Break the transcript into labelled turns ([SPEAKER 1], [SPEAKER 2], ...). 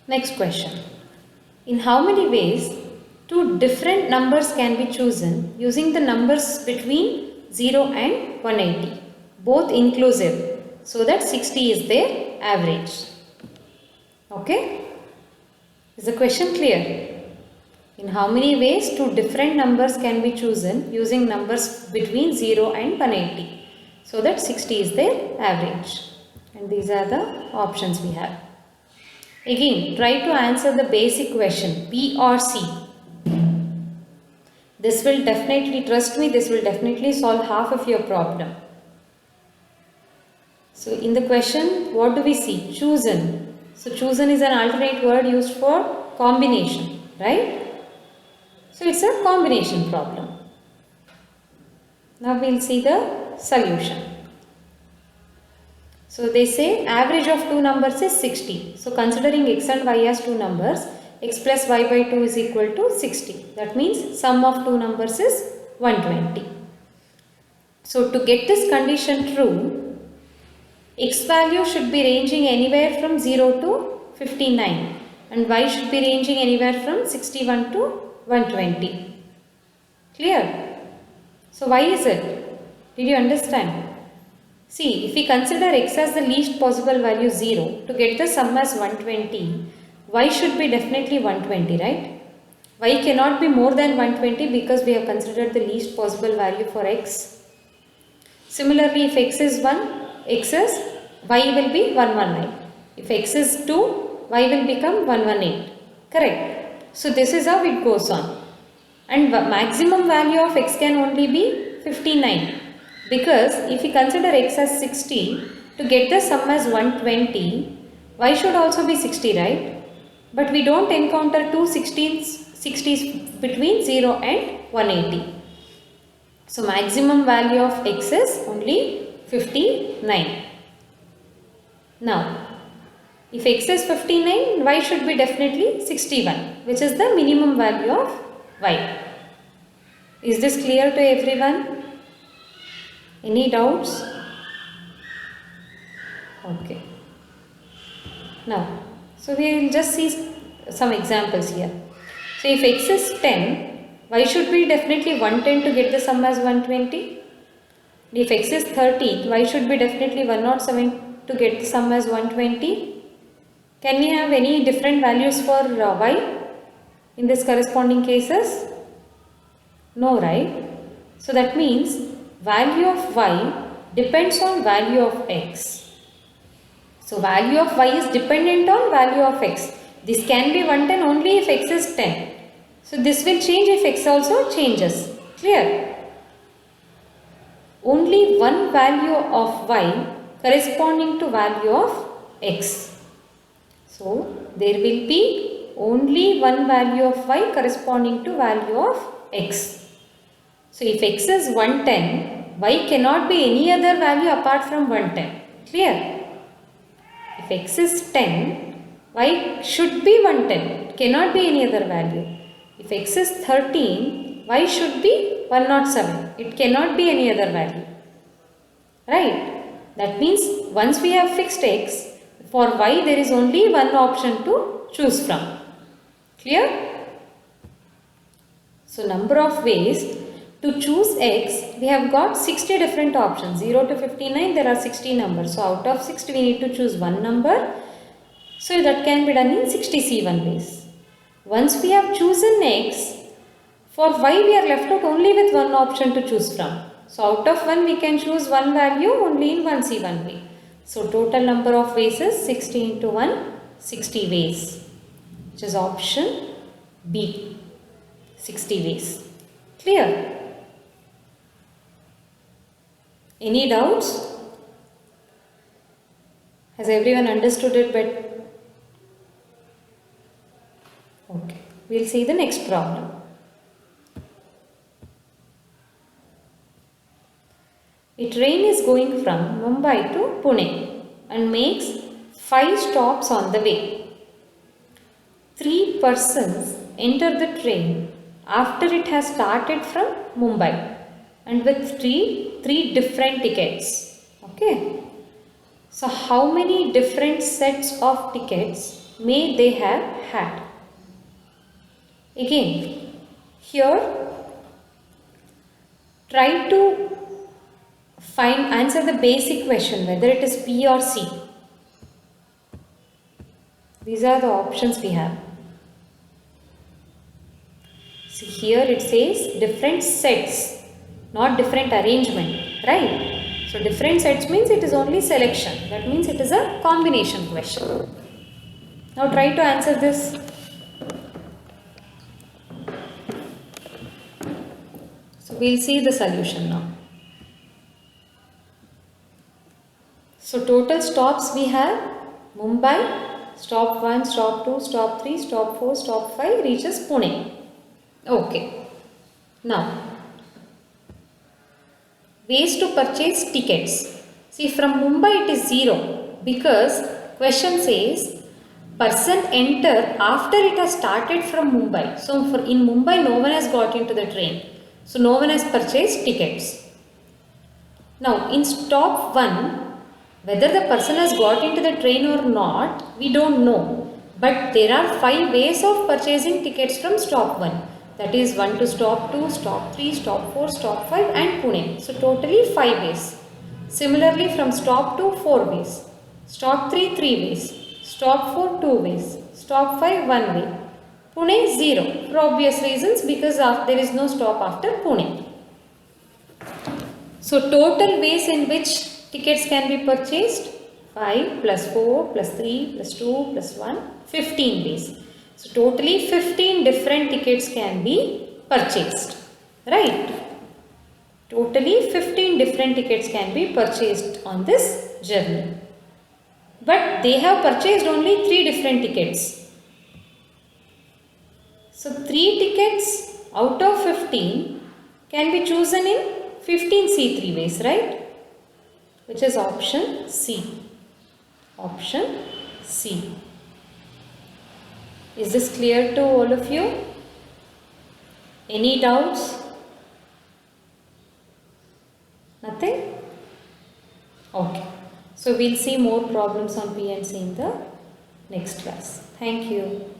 [SPEAKER 1] Next question. In how many ways two different numbers can be chosen using the numbers between 0 and 180, both inclusive, so that 60 is their average? Okay? Is the question clear? In how many ways two different numbers can be chosen using numbers between 0 and 180, so that 60 is their average? And these are the options we have. Again, try to answer the basic question, B or C. This will definitely, trust me, this will definitely solve half of your problem. So in the question, what do we see? Chosen. So chosen is an alternate word used for combination, right? So it's a combination problem. Now we'll see the solution. So they say average of two numbers is 60. So considering x and y as two numbers, x plus y by 2 is equal to 60. That means sum of two numbers is 120. So to get this condition true, x value should be ranging anywhere from 0 to 59 and y should be ranging anywhere from 61 to 120. Clear? So why is it? Did you understand? See, if we consider x as the least possible value 0, to get the sum as 120, y should be definitely 120, right? Y cannot be more than 120 because we have considered the least possible value for x. Similarly, if x is 1, y will be 119. If x is 2, y will become 118. Correct? So this is how it goes on. And maximum value of x can only be 59. Because if we consider x as 60, to get the sum as 120, y should also be 60, right? But we don't encounter two 60s between 0 and 180. So maximum value of x is only 59. Now, if x is 59, y should be definitely 61, which is the minimum value of y. Is this clear to everyone? Any doubts? Okay. Now, so we will just see some examples here. So if x is 10, y should be definitely 110 to get the sum as 120. If x is 30, y should be definitely 107 to get the sum as 120. Can we have any different values for y in this corresponding cases? No, right? So that means value of y depends on value of x. So value of y is dependent on value of x. This can be 110 only if x is 10. So this will change if x also changes. Clear? Only one value of y corresponding to value of x. So there will be only one value of y corresponding to value of x. So if x is 110, y cannot be any other value apart from 110. Clear? If x is 10, y should be 110. It cannot be any other value. If x is 13, y should be 107. It cannot be any other value. Right? That means once we have fixed x, for y there is only one option to choose from. Clear? So number of ways to choose x, we have got 60 different options. 0 to 59, there are 60 numbers. So out of 60, we need to choose one number. So that can be done in 60 C1 ways. Once we have chosen x, for y we are left out only with one option to choose from. So out of 1, we can choose one value only in 1 C1 way. So total number of ways is 60 into 1, 60 ways, which is option B, 60 ways. Clear? Any doubts? Has everyone understood it better? Okay, we'll see the next problem. A train is going from Mumbai to Pune and makes 5 stops on the way. 3 persons enter the train after it has started from Mumbai and with three different tickets. Okay. So how many different sets of tickets may they have had. Again, here try to answer the basic question whether it is P or C. These are the options we have. See, here it says different sets, not different arrangement, right? So different sets means it is only selection. That means it is a combination question. Now try to answer this. So we'll see the solution now. So total stops we have Mumbai, stop 1, stop 2, stop 3, stop 4, stop 5 reaches Pune. Okay. Now, ways to purchase tickets. See, from Mumbai it is 0 because question says person enter after it has started from Mumbai. So, in Mumbai no one has got into the train. So, no one has purchased tickets. Now, in stop 1, whether the person has got into the train or not, we don't know. But there are 5 ways of purchasing tickets from stop 1. That is 1 to stop 2, stop 3, stop 4, stop 5 and Pune. So totally 5 ways. Similarly from stop 2, 4 ways. Stop 3, 3 ways. Stop 4, 2 ways. Stop 5, 1 way. Pune 0 for obvious reasons because there is no stop after Pune. So total ways in which tickets can be purchased 5 plus 4 plus 3 plus 2 plus 1, 15 ways. So totally 15 different tickets can be purchased, right? Totally 15 different tickets can be purchased on this journey. But they have purchased only 3 different tickets. So 3 tickets out of 15 can be chosen in 15 C3 ways, right? Which is option C. Option C. Is this clear to all of you? Any doubts? Nothing? Okay. So we'll see more problems on PNC in the next class. Thank you.